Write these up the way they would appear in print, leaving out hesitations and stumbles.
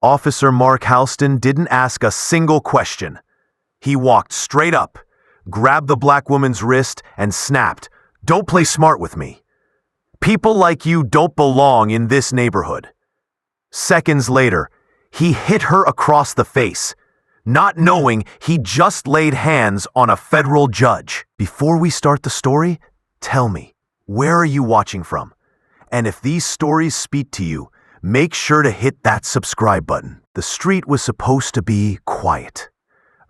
Officer Mark Halston didn't ask a single question. He walked straight up, grabbed the black woman's wrist, and snapped, "Don't play smart with me. People like you don't belong in this neighborhood." Seconds later, he hit her across the face, not knowing he just laid hands on a federal judge. Before we start the story, tell me, where are you watching from? And if these stories speak to you, make sure to hit that subscribe button. The street was supposed to be quiet.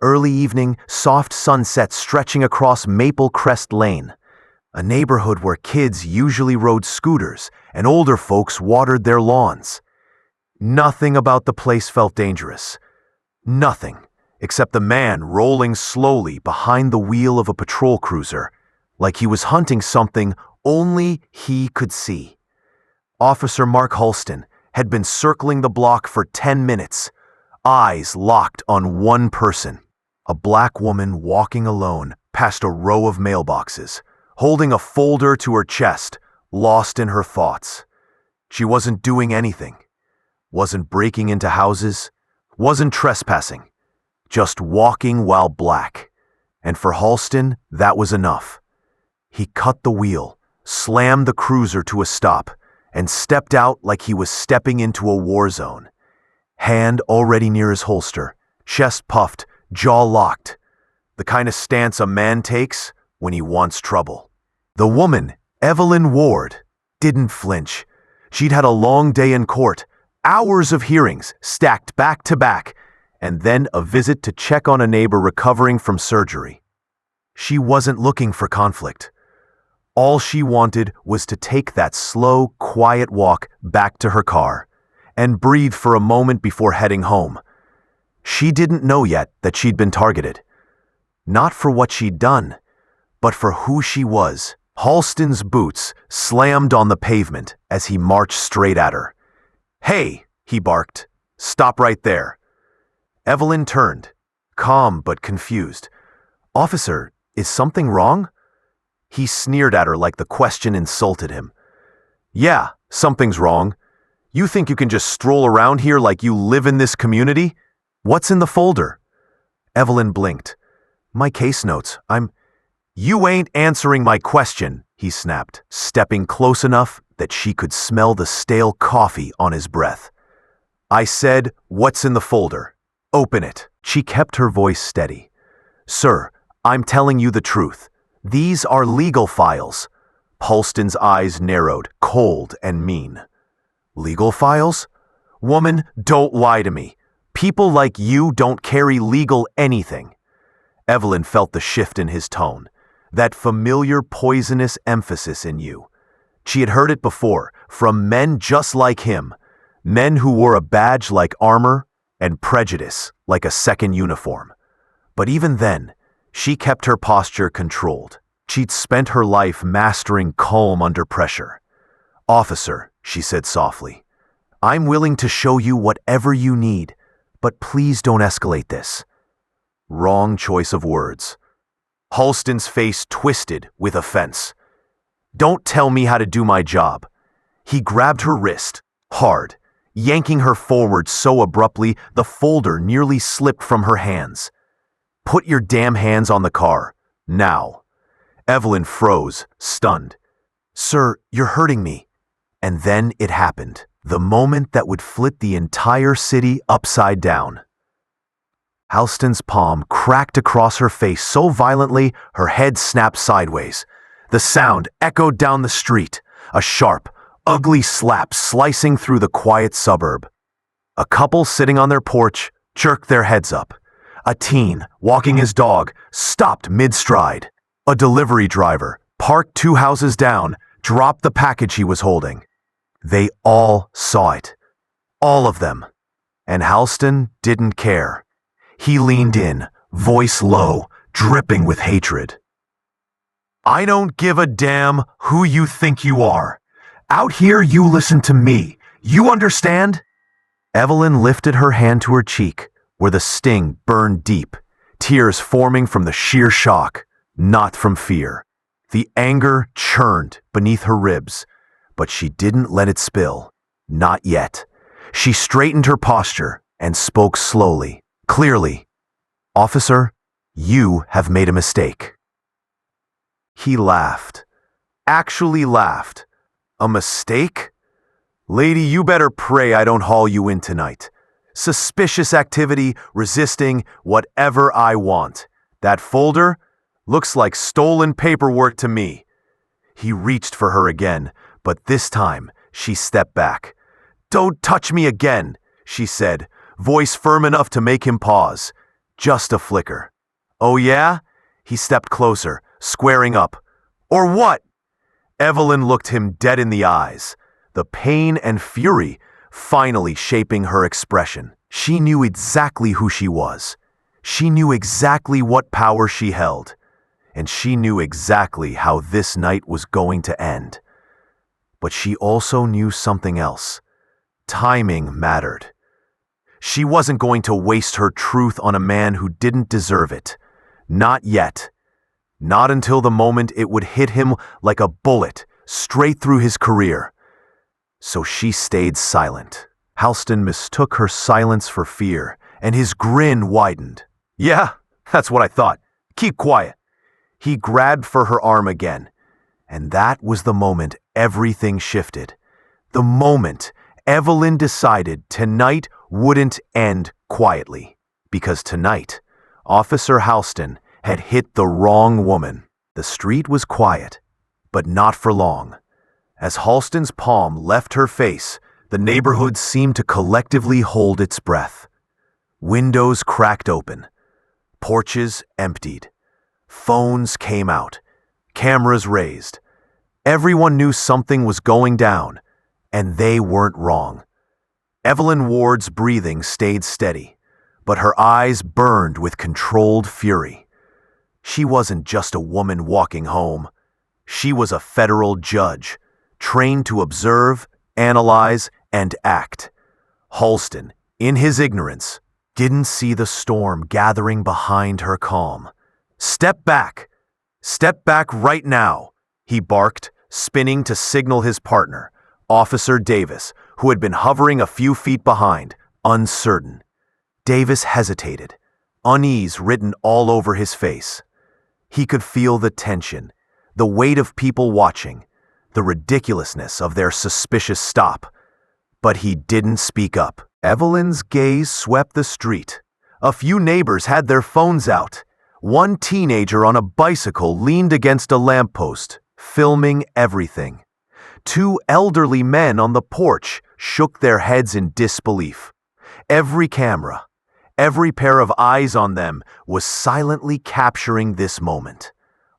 Early evening, soft sunset stretching across Maple Crest Lane, a neighborhood where kids usually rode scooters and older folks watered their lawns. Nothing about the place felt dangerous. Nothing, except the man rolling slowly behind the wheel of a patrol cruiser, like he was hunting something only he could see. Officer Mark Halston had been circling the block for 10 minutes, eyes locked on one person, a black woman walking alone past a row of mailboxes, holding a folder to her chest, lost in her thoughts. She wasn't doing anything, wasn't breaking into houses, wasn't trespassing, just walking while black. And for Halston, that was enough. He cut the wheel, slammed the cruiser to a stop, and stepped out like he was stepping into a war zone. Hand already near his holster, chest puffed, jaw locked. The kind of stance a man takes when he wants trouble. The woman, Evelyn Ward, didn't flinch. She'd had a long day in court, hours of hearings stacked back to back, and then a visit to check on a neighbor recovering from surgery. She wasn't looking for conflict. All she wanted was to take that slow, quiet walk back to her car and breathe for a moment before heading home. She didn't know yet that she'd been targeted. Not for what she'd done, but for who she was. Halston's boots slammed on the pavement as he marched straight at her. "Hey," he barked. "Stop right there." Evelyn turned, calm but confused. "Officer, is something wrong?" He sneered at her like the question insulted him. "Yeah, something's wrong. You think you can just stroll around here like you live in this community? What's in the folder?" Evelyn blinked. "My case notes. You ain't answering my question," he snapped, stepping close enough that she could smell the stale coffee on his breath. "I said, what's in the folder? Open it." She kept her voice steady. "Sir, I'm telling you the truth. These are legal files." Halston's eyes narrowed, cold and mean. "Legal files? Woman, don't lie to me. People like you don't carry legal anything." Evelyn felt the shift in his tone, that familiar poisonous emphasis in you. She had heard it before, from men just like him, men who wore a badge like armor and prejudice like a second uniform. But even then, she kept her posture controlled. She'd spent her life mastering calm under pressure. "Officer," she said softly, "I'm willing to show you whatever you need, but please don't escalate this." Wrong choice of words. Halston's face twisted with offense. "Don't tell me how to do my job." He grabbed her wrist, hard, yanking her forward so abruptly the folder nearly slipped from her hands. "Put your damn hands on the car, now." Evelyn froze, stunned. "Sir, you're hurting me." And then it happened, the moment that would flip the entire city upside down. Halston's palm cracked across her face so violently her head snapped sideways. The sound echoed down the street, a sharp, ugly slap slicing through the quiet suburb. A couple sitting on their porch jerked their heads up. A teen, walking his dog, stopped mid-stride. A delivery driver, parked 2 houses down, dropped the package he was holding. They all saw it. All of them. And Halston didn't care. He leaned in, voice low, dripping with hatred. "I don't give a damn who you think you are. Out here you listen to me. You understand?" Evelyn lifted her hand to her cheek, where the sting burned deep, tears forming from the sheer shock, not from fear. The anger churned beneath her ribs, but she didn't let it spill. Not yet. She straightened her posture, and spoke slowly, clearly. "Officer, you have made a mistake." He laughed. Actually laughed. "A mistake? Lady, you better pray I don't haul you in tonight. Suspicious activity, resisting, whatever I want. That folder looks like stolen paperwork to me." He reached for her again, but this time she stepped back. "Don't touch me again," she said, voice firm enough to make him pause. Just a flicker. "Oh yeah?" He stepped closer, squaring up. "Or what?" Evelyn looked him dead in the eyes, the pain and fury finally shaping her expression. She knew exactly who she was. She knew exactly what power she held. And she knew exactly how this night was going to end. But she also knew something else. Timing mattered. She wasn't going to waste her truth on a man who didn't deserve it. Not yet. Not until the moment it would hit him like a bullet, straight through his career. So she stayed silent. Halston mistook her silence for fear, and his grin widened. "Yeah, that's what I thought. Keep quiet." He grabbed for her arm again, and that was the moment everything shifted. The moment Evelyn decided tonight wouldn't end quietly, because tonight, Officer Halston had hit the wrong woman. The street was quiet, but not for long. As Halston's palm left her face, the neighborhood seemed to collectively hold its breath. Windows cracked open. Porches emptied. Phones came out. Cameras raised. Everyone knew something was going down, and they weren't wrong. Evelyn Ward's breathing stayed steady, but her eyes burned with controlled fury. She wasn't just a woman walking home. She was a federal judge, trained to observe, analyze, and act. Halston, in his ignorance, didn't see the storm gathering behind her calm. "Step back! Step back right now!" he barked, spinning to signal his partner, Officer Davis, who had been hovering a few feet behind, uncertain. Davis hesitated, unease written all over his face. He could feel the tension, the weight of people watching, the ridiculousness of their suspicious stop. But he didn't speak up. Evelyn's gaze swept the street. A few neighbors had their phones out. One teenager on a bicycle leaned against a lamppost, filming everything. Two elderly men on the porch shook their heads in disbelief. Every camera, every pair of eyes on them was silently capturing this moment.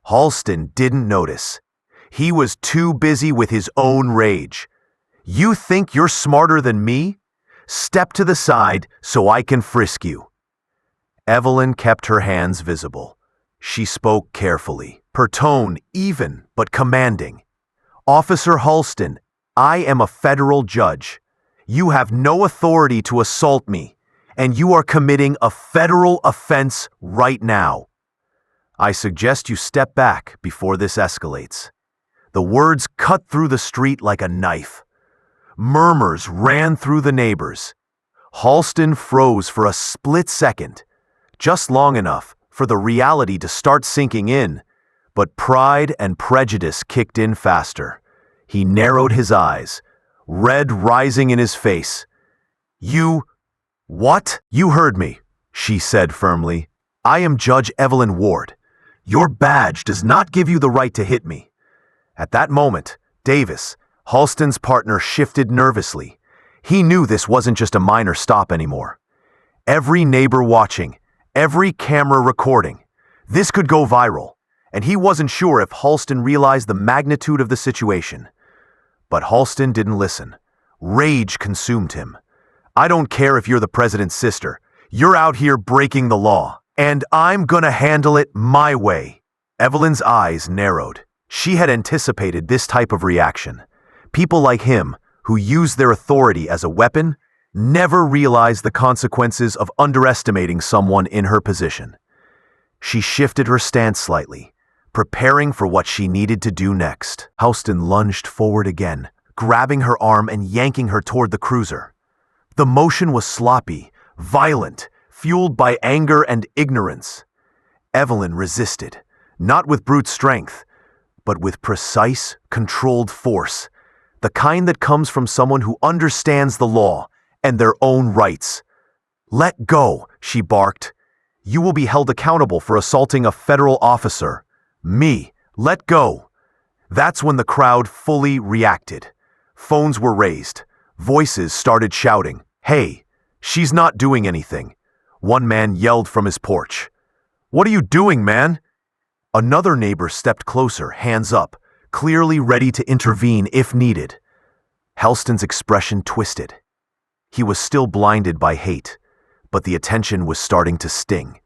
Halston didn't notice. He was too busy with his own rage. "You think you're smarter than me? Step to the side so I can frisk you." Evelyn kept her hands visible. She spoke carefully, her tone even but commanding. "Officer Halston, I am a federal judge. You have no authority to assault me, and you are committing a federal offense right now. I suggest you step back before this escalates." The words cut through the street like a knife. Murmurs ran through the neighbors. Halston froze for a split second, just long enough for the reality to start sinking in, but pride and prejudice kicked in faster. He narrowed his eyes, red rising in his face. What? "You heard me," she said firmly. "I am Judge Evelyn Ward. Your badge does not give you the right to hit me." At that moment, Davis, Halston's partner, shifted nervously. He knew this wasn't just a minor stop anymore. Every neighbor watching, every camera recording. This could go viral, and he wasn't sure if Halston realized the magnitude of the situation. But Halston didn't listen. Rage consumed him. "I don't care if you're the president's sister. You're out here breaking the law, and I'm gonna handle it my way." Evelyn's eyes narrowed. She had anticipated this type of reaction. People like him, who use their authority as a weapon, never realize the consequences of underestimating someone in her position. She shifted her stance slightly, preparing for what she needed to do next. Halston lunged forward again, grabbing her arm and yanking her toward the cruiser. The motion was sloppy, violent, fueled by anger and ignorance. Evelyn resisted, not with brute strength, but with precise, controlled force, the kind that comes from someone who understands the law and their own rights. "Let go," she barked. "You will be held accountable for assaulting a federal officer. Me. Let go." That's when the crowd fully reacted. Phones were raised. Voices started shouting, "Hey, she's not doing anything." One man yelled from his porch, "What are you doing, man?" Another neighbor stepped closer, hands up, clearly ready to intervene if needed. Halston's expression twisted. He was still blinded by hate, but the attention was starting to sting.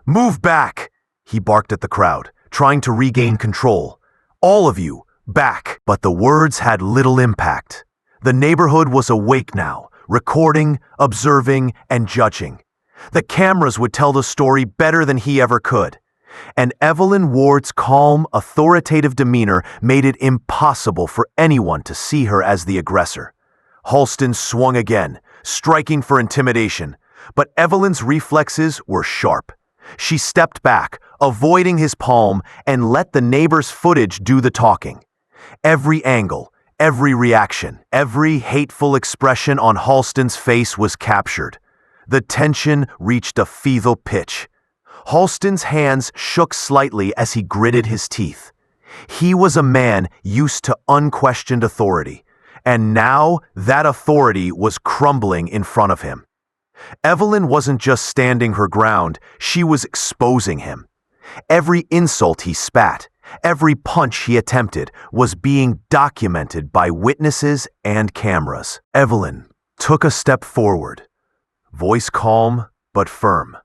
"Move back!" he barked at the crowd, trying to regain control. "All of you, back!" But the words had little impact. The neighborhood was awake now, recording, observing, and judging. The cameras would tell the story better than he ever could. And Evelyn Ward's calm, authoritative demeanor made it impossible for anyone to see her as the aggressor. Halston swung again, striking for intimidation, but Evelyn's reflexes were sharp. She stepped back, avoiding his palm, and let the neighbor's footage do the talking. Every angle, every reaction, every hateful expression on Halston's face was captured. The tension reached a fetal pitch. Halston's hands shook slightly as he gritted his teeth. He was a man used to unquestioned authority, and now that authority was crumbling in front of him. Evelyn wasn't just standing her ground, she was exposing him. Every insult he spat, every punch he attempted was being documented by witnesses and cameras. Evelyn took a step forward, voice calm but firm.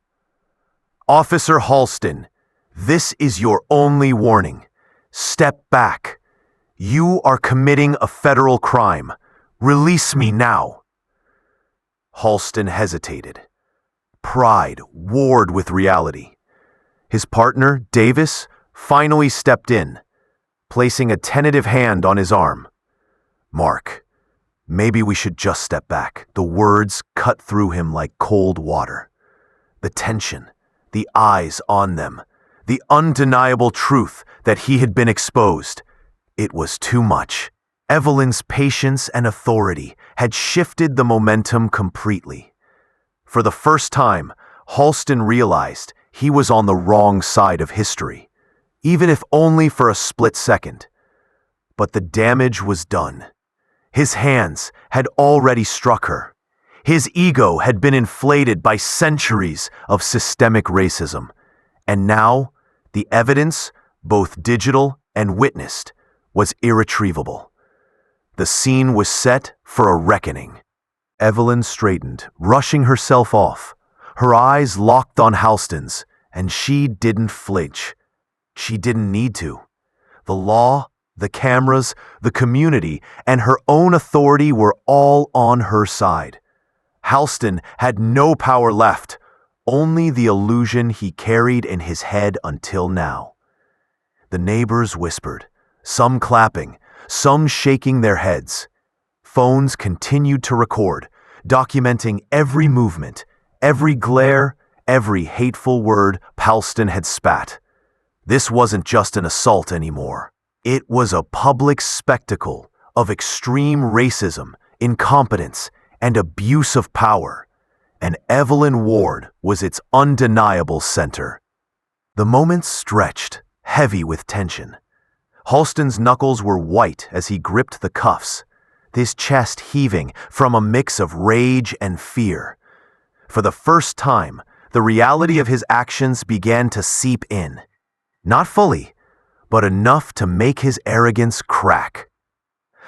"Officer Halston, this is your only warning. Step back. You are committing a federal crime. Release me now." Halston hesitated. Pride warred with reality. His partner, Davis, finally stepped in, placing a tentative hand on his arm. "Mark, maybe we should just step back." The words cut through him like cold water. The tension, the eyes on them, the undeniable truth that he had been exposed. It was too much. Evelyn's patience and authority had shifted the momentum completely. For the first time, Halston realized he was on the wrong side of history, even if only for a split second. But the damage was done. His hands had already struck her. His ego had been inflated by centuries of systemic racism, and now the evidence, both digital and witnessed, was irretrievable. The scene was set for a reckoning. Evelyn straightened, rushing herself off, her eyes locked on Halston's, and she didn't flinch. She didn't need to. The law, the cameras, the community, and her own authority were all on her side. Halston had no power left, only the illusion he carried in his head until now. The neighbors whispered, some clapping, some shaking their heads. Phones continued to record, documenting every movement, every glare, every hateful word Halston had spat. This wasn't just an assault anymore. It was a public spectacle of extreme racism, incompetence, and abuse of power, and Evelyn Ward was its undeniable center. The moments stretched, heavy with tension. Halston's knuckles were white as he gripped the cuffs, his chest heaving from a mix of rage and fear. For the first time, the reality of his actions began to seep in. Not fully, but enough to make his arrogance crack.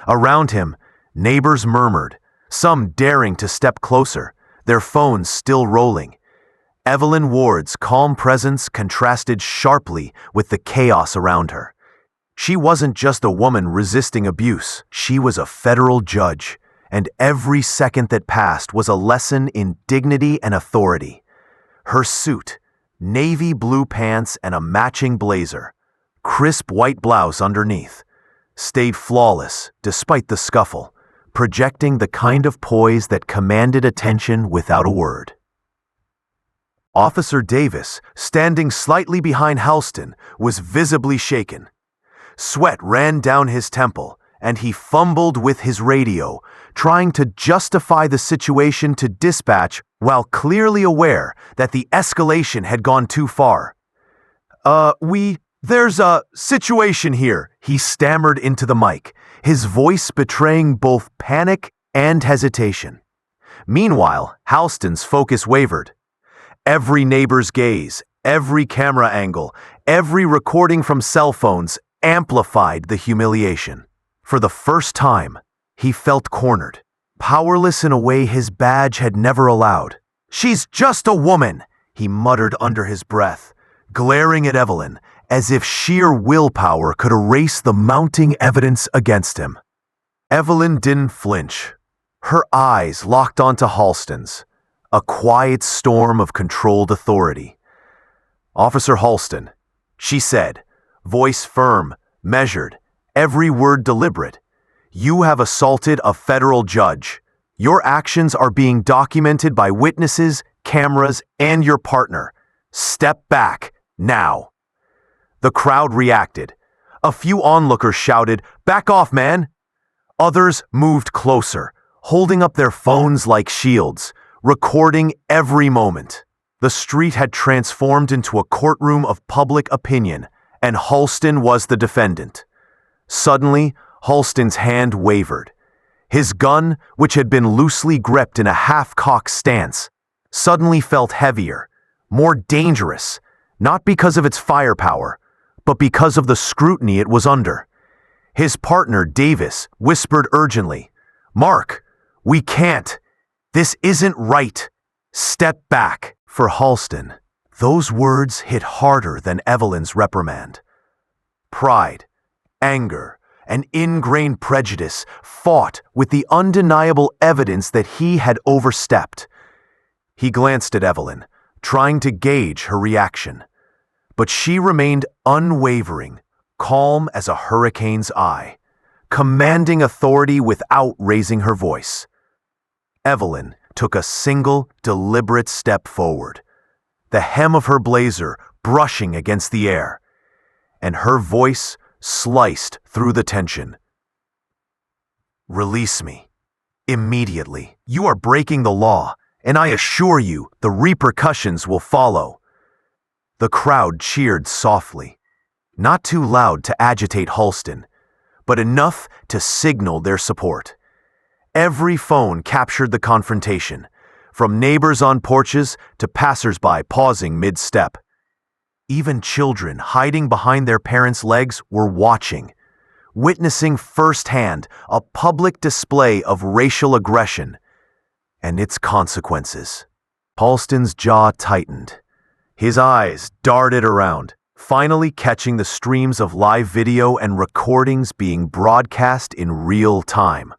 Around him, neighbors murmured, some daring to step closer, their phones still rolling. Evelyn Ward's calm presence contrasted sharply with the chaos around her. She wasn't just a woman resisting abuse. She was a federal judge, and every second that passed was a lesson in dignity and authority. Her suit, navy blue pants and a matching blazer, crisp white blouse underneath, stayed flawless despite the scuffle, projecting the kind of poise that commanded attention without a word. Officer Davis, standing slightly behind Halston, was visibly shaken. Sweat ran down his temple, and he fumbled with his radio, trying to justify the situation to dispatch while clearly aware that the escalation had gone too far. There's a situation here, he stammered into the mic, his voice betraying both panic and hesitation. Meanwhile, Halston's focus wavered. Every neighbor's gaze, every camera angle, every recording from cell phones amplified the humiliation. For the first time, he felt cornered, powerless in a way his badge had never allowed. "She's just a woman," he muttered under his breath, glaring at Evelyn as if sheer willpower could erase the mounting evidence against him. Evelyn didn't flinch. Her eyes locked onto Halston's, a quiet storm of controlled authority. "Officer Halston," she said, voice firm, measured, every word deliberate. "You have assaulted a federal judge. Your actions are being documented by witnesses, cameras, and your partner. Step back, now." The crowd reacted. A few onlookers shouted, "Back off, man!" Others moved closer, holding up their phones like shields, recording every moment. The street had transformed into a courtroom of public opinion, and Halston was the defendant. Suddenly, Halston's hand wavered. His gun, which had been loosely gripped in a half-cocked stance, suddenly felt heavier, more dangerous, not because of its firepower, but because of the scrutiny it was under. His partner, Davis, whispered urgently, "Mark, we can't. This isn't right. Step back." For Halston, those words hit harder than Evelyn's reprimand. Pride, anger, and ingrained prejudice fought with the undeniable evidence that he had overstepped. He glanced at Evelyn, trying to gauge her reaction. But she remained unwavering, calm as a hurricane's eye, commanding authority without raising her voice. Evelyn took a single, deliberate step forward, the hem of her blazer brushing against the air, and her voice sliced through the tension. "Release me. Immediately. You are breaking the law, and I assure you the repercussions will follow." The crowd cheered softly, not too loud to agitate Halston, but enough to signal their support. Every phone captured the confrontation, from neighbors on porches to passersby pausing mid-step. Even children hiding behind their parents' legs were watching, witnessing firsthand a public display of racial aggression and its consequences. Halston's jaw tightened. His eyes darted around, finally catching the streams of live video and recordings being broadcast in real time.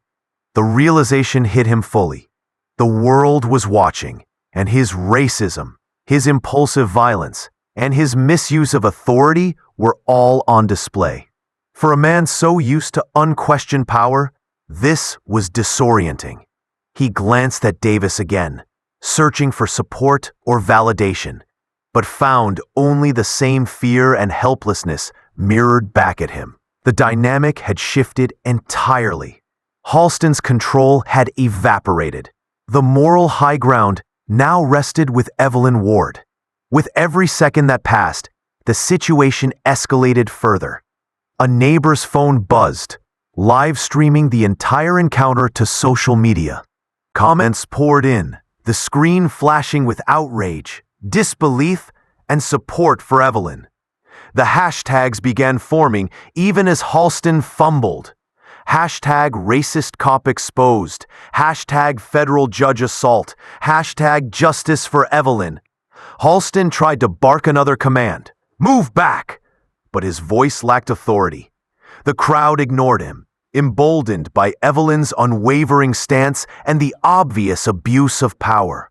The realization hit him fully. The world was watching, and his racism, his impulsive violence, and his misuse of authority were all on display. For a man so used to unquestioned power, this was disorienting. He glanced at Davis again, searching for support or validation, but found only the same fear and helplessness mirrored back at him. The dynamic had shifted entirely. Halston's control had evaporated. The moral high ground now rested with Evelyn Ward. With every second that passed, the situation escalated further. A neighbor's phone buzzed, live streaming the entire encounter to social media. Comments poured in, the screen flashing with outrage, disbelief, and support for Evelyn. The hashtags began forming even as Halston fumbled. Hashtag racist cop exposed. Hashtag federal judge assault. Hashtag justice for Evelyn. Halston tried to bark another command, "Move back!" but his voice lacked authority. The crowd ignored him, emboldened by Evelyn's unwavering stance and the obvious abuse of power.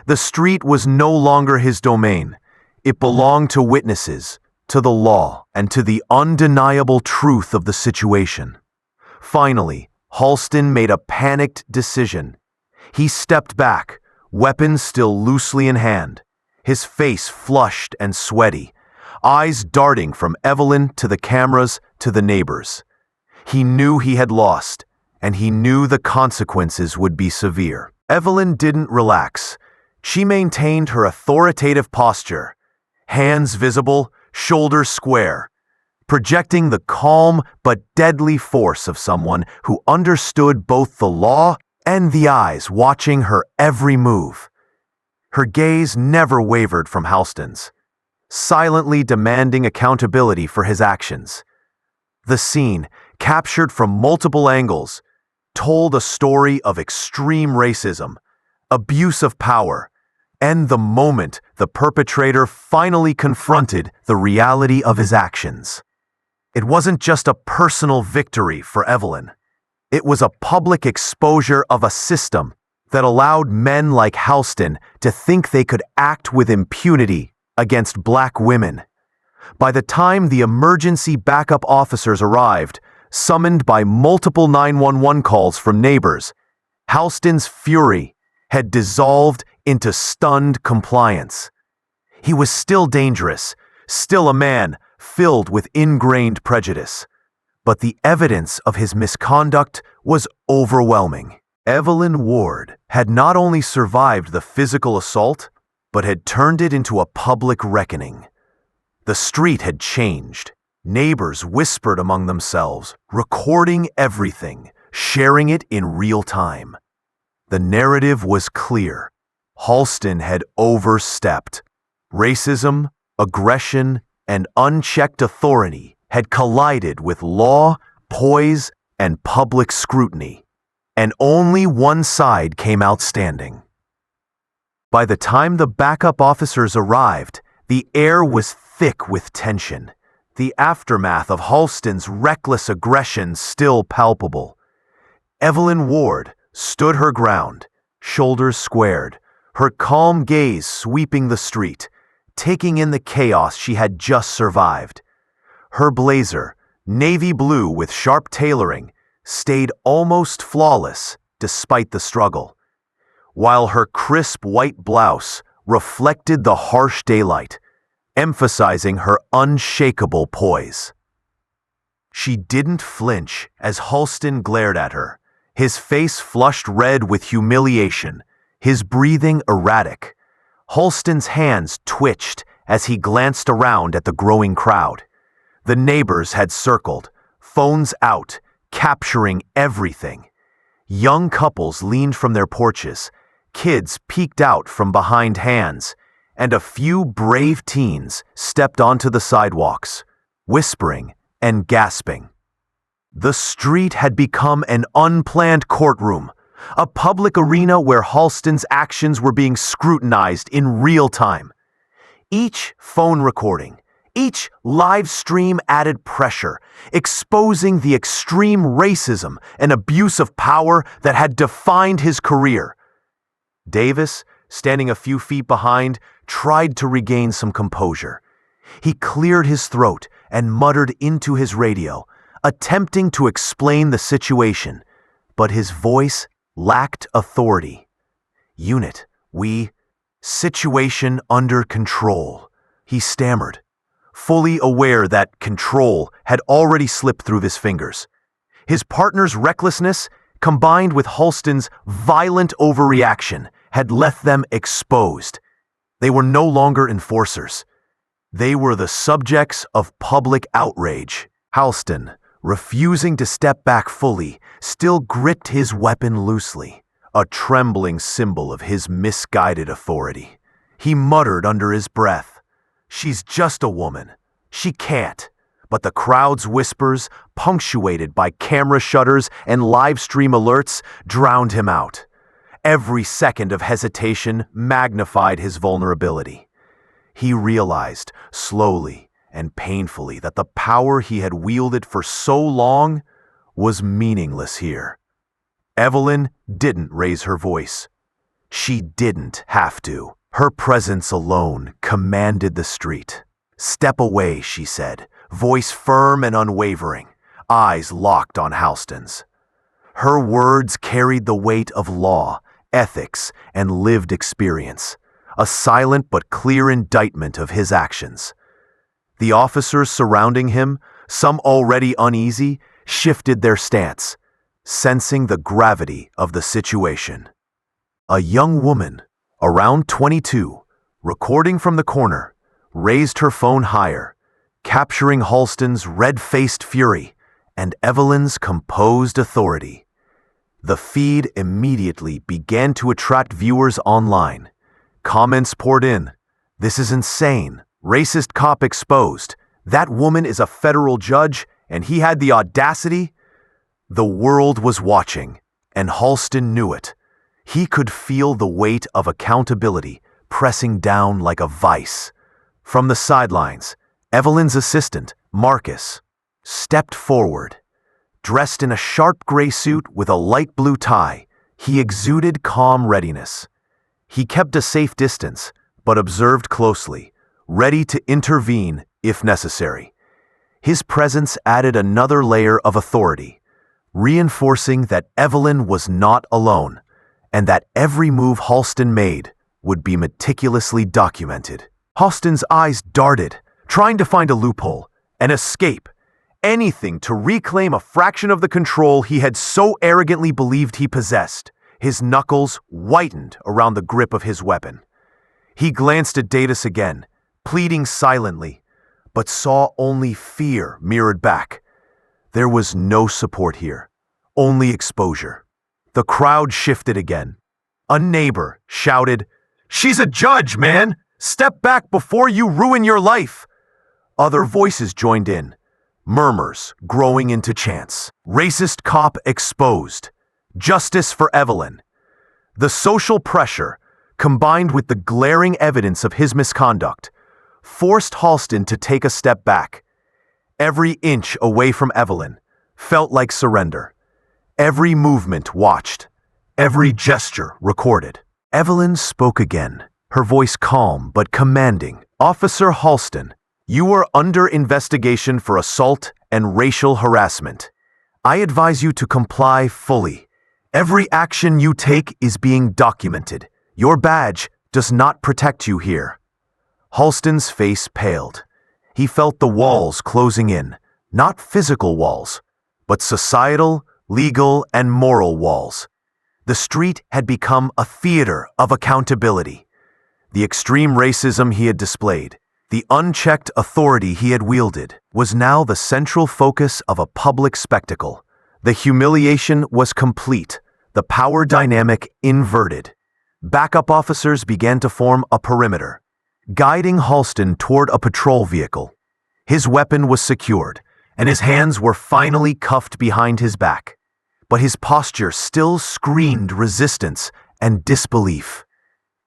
The street was no longer his domain. It belonged to witnesses, to the law, and to the undeniable truth of the situation. Finally, Halston made a panicked decision. He stepped back, weapons still loosely in hand, his face flushed and sweaty, eyes darting from Evelyn to the cameras to the neighbors. He knew he had lost, and he knew the consequences would be severe. Evelyn didn't relax. She maintained her authoritative posture, hands visible, shoulders square, projecting the calm but deadly force of someone who understood both the law and the eyes watching her every move. Her gaze never wavered from Halston's, silently demanding accountability for his actions. The scene, captured from multiple angles, told a story of extreme racism, abuse of power, and the moment the perpetrator finally confronted the reality of his actions. It wasn't just a personal victory for Evelyn. It was a public exposure of a system that allowed men like Halston to think they could act with impunity against black women. By the time the emergency backup officers arrived, summoned by multiple 911 calls from neighbors, Halston's fury had dissolved into stunned compliance. He was still dangerous, still a man filled with ingrained prejudice, but the evidence of his misconduct was overwhelming. Evelyn Ward had not only survived the physical assault, but had turned it into a public reckoning. The street had changed. Neighbors whispered among themselves, recording everything, sharing it in real time. The narrative was clear. Halston had overstepped. Racism, aggression, and unchecked authority had collided with law, poise, and public scrutiny, and only one side came out standing. By the time the backup officers arrived, the air was thick with tension, the aftermath of Halston's reckless aggression still palpable. Evelyn Ward stood her ground, shoulders squared, her calm gaze sweeping the street, taking in the chaos she had just survived. Her blazer, navy blue with sharp tailoring, stayed almost flawless despite the struggle, while her crisp white blouse reflected the harsh daylight, emphasizing her unshakable poise. She didn't flinch as Halston glared at her, his face flushed red with humiliation, his breathing erratic. Halston's hands twitched as he glanced around at the growing crowd. The neighbors had circled, phones out, capturing everything. Young couples leaned from their porches, kids peeked out from behind hands, and a few brave teens stepped onto the sidewalks, whispering and gasping. The street had become an unplanned courtroom, a public arena where Halston's actions were being scrutinized in real time. Each phone recording, each live stream added pressure, exposing the extreme racism and abuse of power that had defined his career. Davis, standing a few feet behind, tried to regain some composure. He cleared his throat and muttered into his radio, attempting to explain the situation, but his voice lacked authority. "Unit, situation under control," he stammered, fully aware that control had already slipped through his fingers. His partner's recklessness, combined with Halston's violent overreaction, had left them exposed. They were no longer enforcers. They were the subjects of public outrage. Halston, refusing to step back fully, still gripped his weapon loosely, a trembling symbol of his misguided authority. He muttered under his breath, "She's just a woman. She can't." But the crowd's whispers, punctuated by camera shutters and live stream alerts, drowned him out. Every second of hesitation magnified his vulnerability. He realized, slowly and painfully, that the power he had wielded for so long was meaningless here. Evelyn didn't raise her voice. She didn't have to. Her presence alone commanded the street. "Step away," she said, voice firm and unwavering, eyes locked on Halston's. Her words carried the weight of law, ethics, and lived experience, a silent but clear indictment of his actions. The officers surrounding him, some already uneasy, shifted their stance, sensing the gravity of the situation. A young woman, around 22, recording from the corner, raised her phone higher, capturing Halston's red-faced fury and Evelyn's composed authority. The feed immediately began to attract viewers online. Comments poured in. "This is insane. Racist cop exposed. That woman is a federal judge, and he had the audacity." The world was watching, and Halston knew it. He could feel the weight of accountability pressing down like a vice. From the sidelines, Evelyn's assistant, Marcus, stepped forward. Dressed in a sharp gray suit with a light blue tie, he exuded calm readiness. He kept a safe distance, but observed closely, ready to intervene if necessary. His presence added another layer of authority, reinforcing that Evelyn was not alone, and that every move Halston made would be meticulously documented. Halston's eyes darted, trying to find a loophole, an escape, anything to reclaim a fraction of the control he had so arrogantly believed he possessed. His knuckles whitened around the grip of his weapon. He glanced at Datus again, pleading silently, but saw only fear mirrored back. There was no support here, only exposure. The crowd shifted again. A neighbor shouted, "She's a judge, man! Step back before you ruin your life!" Other voices joined in, murmurs growing into chants. "Racist cop exposed. Justice for Evelyn." The social pressure, combined with the glaring evidence of his misconduct, forced Halston to take a step back. Every inch away from Evelyn felt like surrender. Every movement watched, every gesture recorded. Evelyn spoke again, her voice calm but commanding. "Officer Halston, you are under investigation for assault and racial harassment. I advise you to comply fully. Every action you take is being documented. Your badge does not protect you here." Halston's face paled. He felt the walls closing in, not physical walls, but societal, legal, and moral walls. The street had become a theater of accountability. The extreme racism he had displayed, the unchecked authority he had wielded, was now the central focus of a public spectacle. The humiliation was complete, the power dynamic inverted. Backup officers began to form a perimeter, guiding Halston toward a patrol vehicle. His weapon was secured, and his hands were finally cuffed behind his back. But his posture still screamed resistance and disbelief.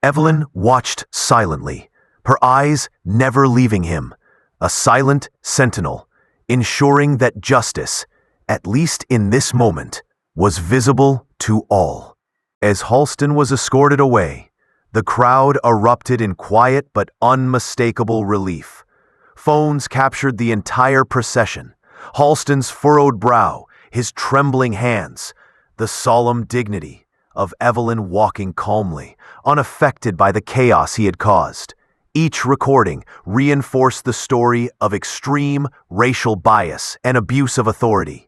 Evelyn watched silently, her eyes never leaving him, a silent sentinel, ensuring that justice, at least in this moment, was visible to all. As Halston was escorted away, the crowd erupted in quiet but unmistakable relief. Phones captured the entire procession, Halston's furrowed brow, his trembling hands, the solemn dignity of Evelyn walking calmly, unaffected by the chaos he had caused. Each recording reinforced the story of extreme racial bias and abuse of authority.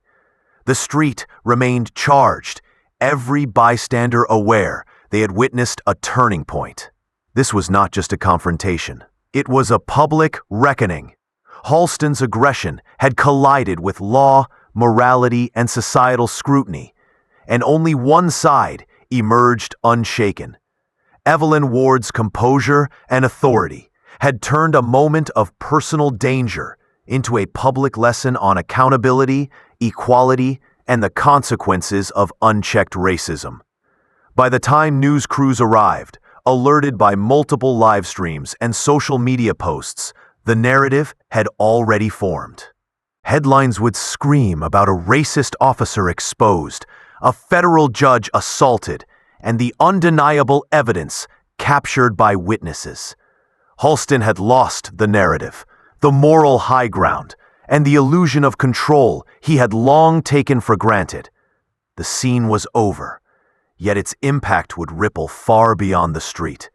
The street remained charged, every bystander aware they had witnessed a turning point. This was not just a confrontation. It was a public reckoning. Halston's aggression had collided with law, morality, and societal scrutiny, and only one side emerged unshaken. Evelyn Ward's composure and authority had turned a moment of personal danger into a public lesson on accountability, equality, and the consequences of unchecked racism. By the time news crews arrived, alerted by multiple live streams and social media posts, the narrative had already formed. Headlines would scream about a racist officer exposed, a federal judge assaulted, and the undeniable evidence captured by witnesses. Halston had lost the narrative, the moral high ground, and the illusion of control he had long taken for granted. The scene was over, yet its impact would ripple far beyond the street.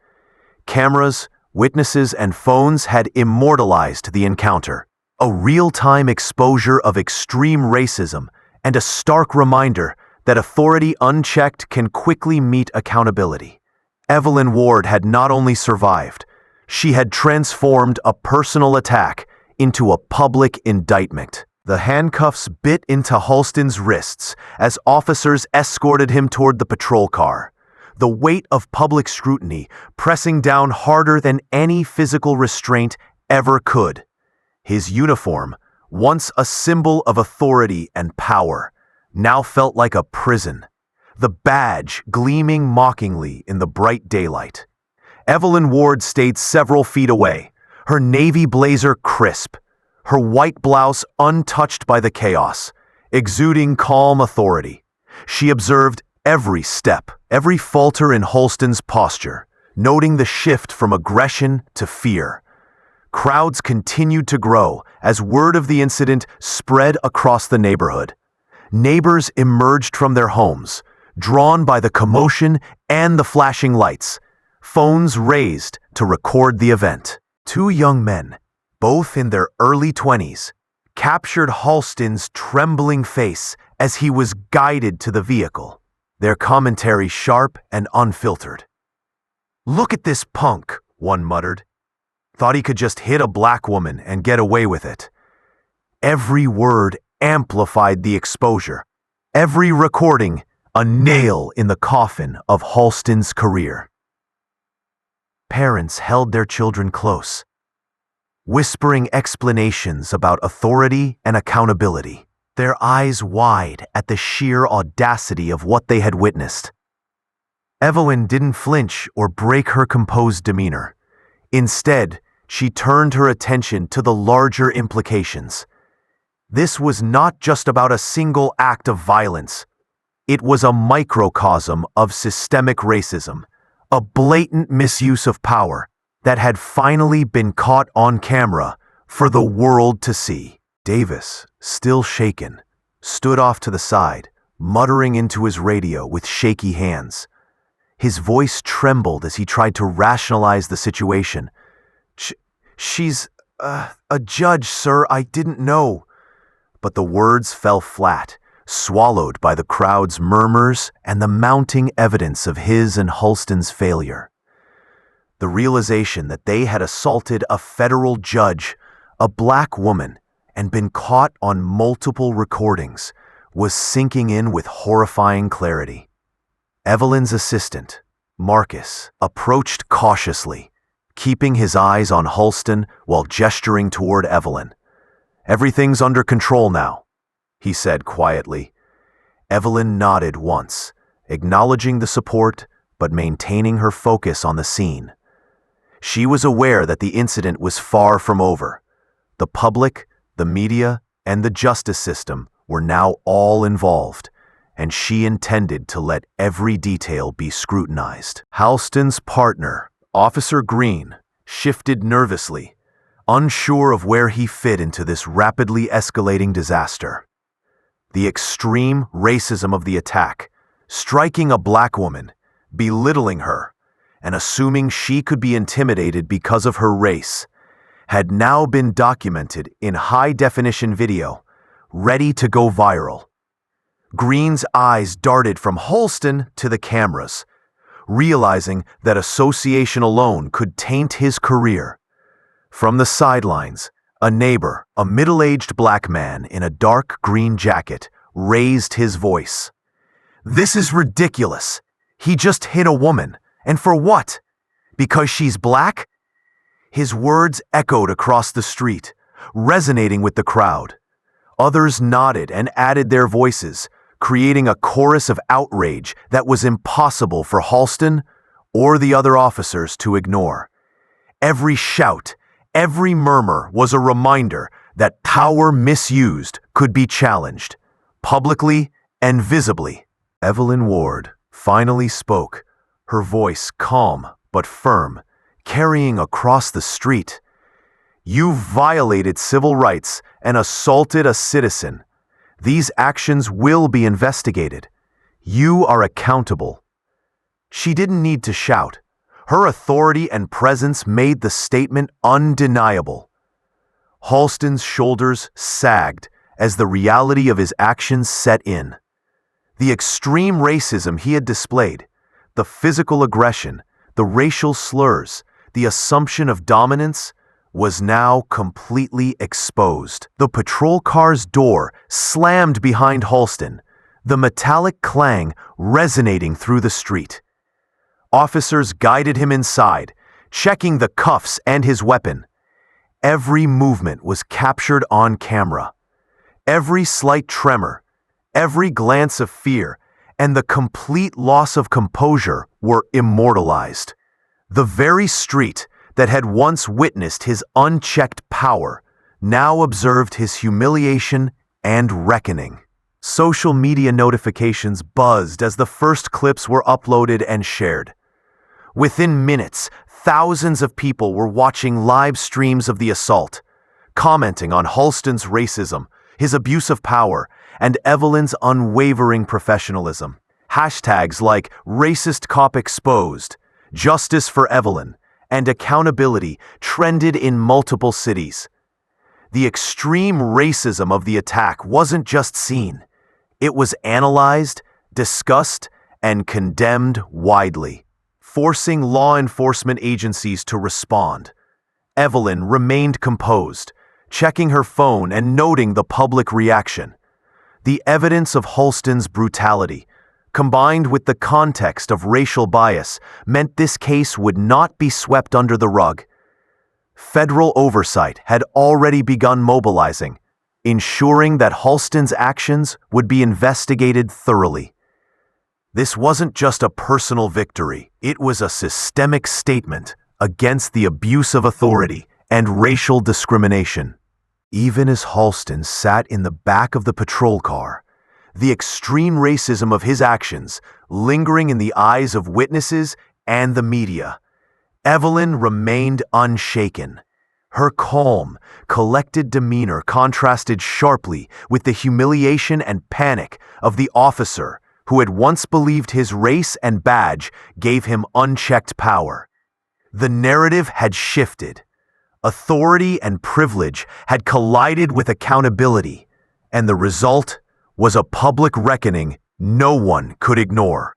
Cameras, witnesses, and phones had immortalized the encounter. A real-time exposure of extreme racism and a stark reminder that authority unchecked can quickly meet accountability. Evelyn Ward had not only survived, she had transformed a personal attack into a public indictment. The handcuffs bit into Halston's wrists as officers escorted him toward the patrol car, the weight of public scrutiny pressing down harder than any physical restraint ever could. His uniform, once a symbol of authority and power, now felt like a prison, the badge gleaming mockingly in the bright daylight. Evelyn Ward stayed several feet away, her navy blazer crisp, her white blouse untouched by the chaos, exuding calm authority. She observed every step, every falter in Halston's posture, noting the shift from aggression to fear. Crowds continued to grow as word of the incident spread across the neighborhood. Neighbors emerged from their homes, drawn by the commotion and the flashing lights, phones raised to record the event. Two young men, both in their early 20s, captured Halston's trembling face as he was guided to the vehicle, their commentary sharp and unfiltered. "Look at this punk," one muttered. "Thought he could just hit a black woman and get away with it." Every word amplified the exposure, every recording a nail in the coffin of Halston's career. Parents held their children close, whispering explanations about authority and accountability, their eyes wide at the sheer audacity of what they had witnessed. Evelyn didn't flinch or break her composed demeanor. Instead, she turned her attention to the larger implications. This was not just about a single act of violence. It was a microcosm of systemic racism, a blatant misuse of power that had finally been caught on camera for the world to see. Davis, still shaken, stood off to the side, muttering into his radio with shaky hands. His voice trembled as he tried to rationalize the situation. She's a judge, sir. I didn't know." But the words fell flat, swallowed by the crowd's murmurs and the mounting evidence of his and Halston's failure. The realization that they had assaulted a federal judge, a black woman, and been caught on multiple recordings was sinking in with horrifying clarity. Evelyn's assistant, Marcus, approached cautiously, keeping his eyes on Halston while gesturing toward Evelyn. "Everything's under control now," he said quietly. Evelyn nodded once, acknowledging the support but maintaining her focus on the scene. She was aware that the incident was far from over. The public, the media, and the justice system were now all involved, and she intended to let every detail be scrutinized. Halston's partner, Officer Green, shifted nervously, unsure of where he fit into this rapidly escalating disaster. The extreme racism of the attack, striking a black woman, belittling her, and assuming she could be intimidated because of her race, had now been documented in high-definition video, ready to go viral. Green's eyes darted from Halston to the cameras, realizing that association alone could taint his career. From the sidelines, a neighbor, a middle-aged black man in a dark green jacket, raised his voice. "This is ridiculous. He just hit a woman. And for what? Because she's black?" His words echoed across the street, resonating with the crowd. Others nodded and added their voices, creating a chorus of outrage that was impossible for Halston or the other officers to ignore. Every shout, every murmur was a reminder that power misused could be challenged, publicly and visibly. Evelyn Ward finally spoke, her voice calm but firm, carrying across the street. "You've violated civil rights and assaulted a citizen. These actions will be investigated. You are accountable." She didn't need to shout. Her authority and presence made the statement undeniable. Halston's shoulders sagged as the reality of his actions set in. The extreme racism he had displayed, the physical aggression, the racial slurs, the assumption of dominance, was now completely exposed. The patrol car's door slammed behind Halston, the metallic clang resonating through the street. Officers guided him inside, checking the cuffs and his weapon. Every movement was captured on camera. Every slight tremor, every glance of fear, and the complete loss of composure were immortalized. The very street that had once witnessed his unchecked power now observed his humiliation and reckoning. Social media notifications buzzed as the first clips were uploaded and shared. Within minutes, thousands of people were watching live streams of the assault, commenting on Halston's racism, his abuse of power, and Evelyn's unwavering professionalism. Hashtags like "Racist Cop Exposed," "Justice for Evelyn," and "Accountability" trended in multiple cities. The extreme racism of the attack wasn't just seen. It was analyzed, discussed, and condemned widely, forcing law enforcement agencies to respond. Evelyn remained composed, checking her phone and noting the public reaction. The evidence of Halston's brutality, combined with the context of racial bias, meant this case would not be swept under the rug. Federal oversight had already begun mobilizing, ensuring that Halston's actions would be investigated thoroughly. This wasn't just a personal victory, it was a systemic statement against the abuse of authority and racial discrimination. Even as Halston sat in the back of the patrol car, the extreme racism of his actions lingering in the eyes of witnesses and the media, Evelyn remained unshaken. Her calm, collected demeanor contrasted sharply with the humiliation and panic of the officer who had once believed his race and badge gave him unchecked power. The narrative had shifted. Authority and privilege had collided with accountability, and the result was a public reckoning no one could ignore.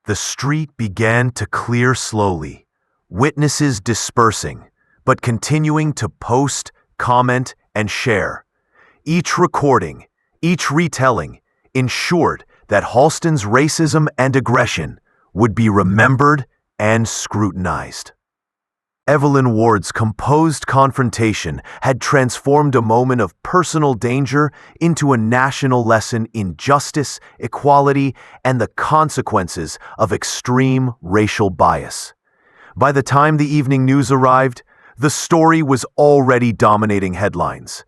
The street began to clear slowly, witnesses dispersing, but continuing to post, comment, and share. Each recording, each retelling, ensured that Halston's racism and aggression would be remembered and scrutinized. Evelyn Ward's composed confrontation had transformed a moment of personal danger into a national lesson in justice, equality, and the consequences of extreme racial bias. By the time the evening news arrived, the story was already dominating headlines.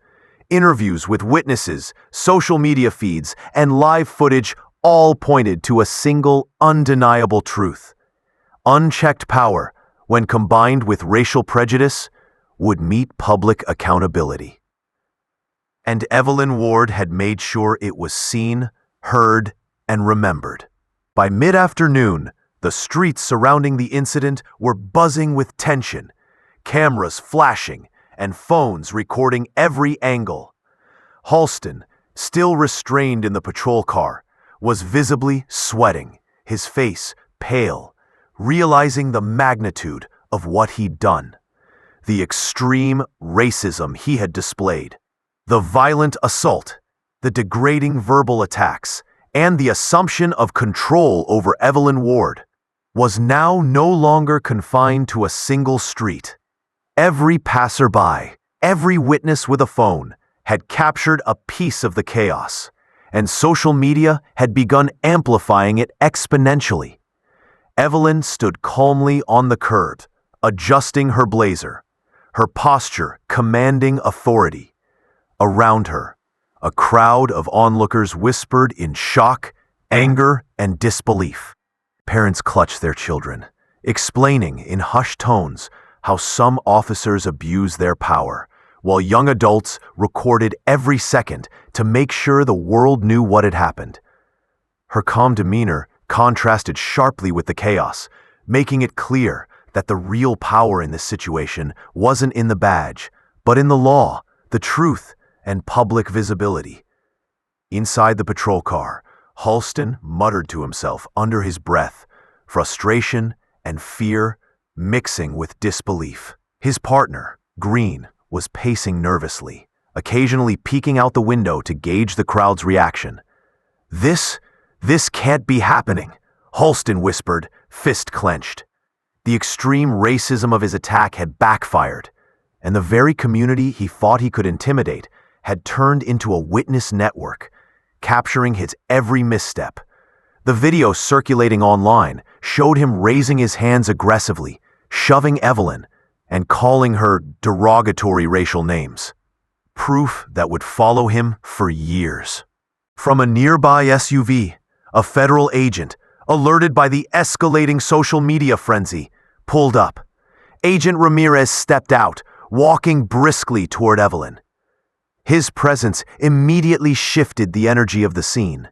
Interviews with witnesses, social media feeds, and live footage all pointed to a single, undeniable truth. Unchecked power, when combined with racial prejudice, would meet public accountability. And Evelyn Ward had made sure it was seen, heard, and remembered. By mid-afternoon, the streets surrounding the incident were buzzing with tension, cameras flashing, and phones recording every angle. Halston, still restrained in the patrol car, was visibly sweating, his face pale, realizing the magnitude of what he'd done. The extreme racism he had displayed, the violent assault, the degrading verbal attacks, and the assumption of control over Evelyn Ward was now no longer confined to a single street. Every passerby, every witness with a phone, had captured a piece of the chaos, and social media had begun amplifying it exponentially. Evelyn stood calmly on the curb, adjusting her blazer, her posture commanding authority. Around her, a crowd of onlookers whispered in shock, anger, and disbelief. Parents clutched their children, explaining in hushed tones how some officers abuse their power, while young adults recorded every second to make sure the world knew what had happened. Her calm demeanor contrasted sharply with the chaos, making it clear that the real power in this situation wasn't in the badge, but in the law, the truth, and public visibility. Inside the patrol car, Halston muttered to himself under his breath, frustration and fear mixing with disbelief. His partner, Green, was pacing nervously, occasionally peeking out the window to gauge the crowd's reaction. This can't be happening," Halston whispered, fist clenched. The extreme racism of his attack had backfired, and the very community he thought he could intimidate had turned into a witness network, capturing his every misstep. The video circulating online showed him raising his hands aggressively, shoving Evelyn, and calling her derogatory racial names. Proof that would follow him for years. From a nearby SUV, a federal agent, alerted by the escalating social media frenzy, pulled up. Agent Ramirez stepped out, walking briskly toward Evelyn. His presence immediately shifted the energy of the scene.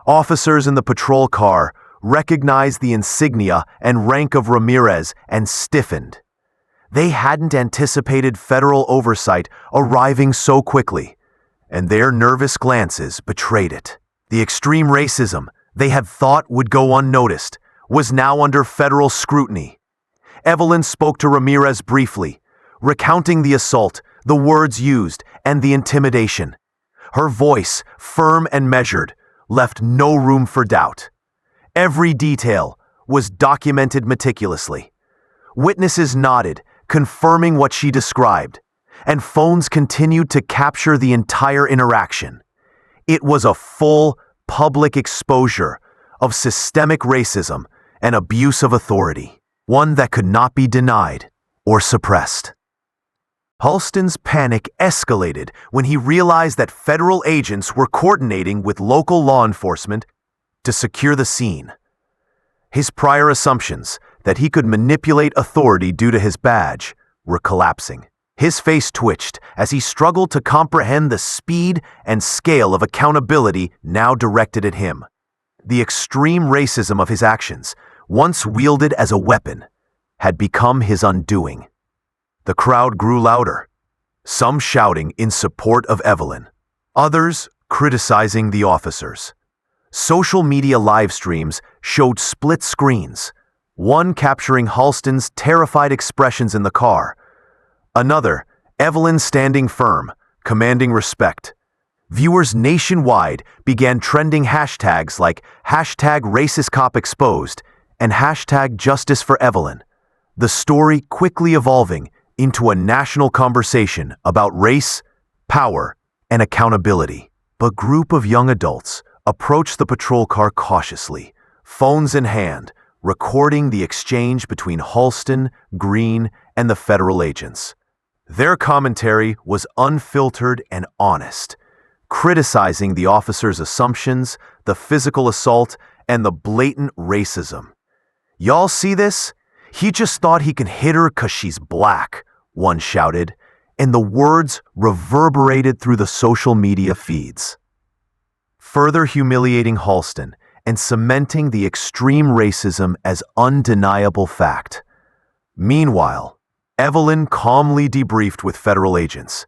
Officers in the patrol car recognized the insignia and rank of Ramirez and stiffened. They hadn't anticipated federal oversight arriving so quickly, and their nervous glances betrayed it. The extreme racism they had thought would go unnoticed was now under federal scrutiny. Evelyn spoke to Ramirez briefly, recounting the assault, the words used, and the intimidation. Her voice, firm and measured, left no room for doubt. Every detail was documented meticulously. Witnesses nodded, confirming what she described, and phones continued to capture the entire interaction. It was a full, public exposure of systemic racism and abuse of authority, one that could not be denied or suppressed. Halston's panic escalated when he realized that federal agents were coordinating with local law enforcement to secure the scene. His prior assumptions that he could manipulate authority due to his badge were collapsing. His face twitched as he struggled to comprehend the speed and scale of accountability now directed at him. The extreme racism of his actions, once wielded as a weapon, had become his undoing. The crowd grew louder, some shouting in support of Evelyn, others criticizing the officers. Social media live streams showed split screens, one capturing Halston's terrified expressions in the car, another, Evelyn standing firm, commanding respect. Viewers nationwide began trending hashtags like #RacistCopExposed and #JusticeForEvelyn, the story quickly evolving into a national conversation about race, power, and accountability. A group of young adults approached the patrol car cautiously, phones in hand, recording the exchange between Halston, Green, and the federal agents. Their commentary was unfiltered and honest, criticizing the officers' assumptions, the physical assault, and the blatant racism. "Y'all see this? He just thought he could hit her 'cause she's black," one shouted, and the words reverberated through the social media feeds. Further humiliating Halston and cementing the extreme racism as undeniable fact. Meanwhile, Evelyn calmly debriefed with federal agents,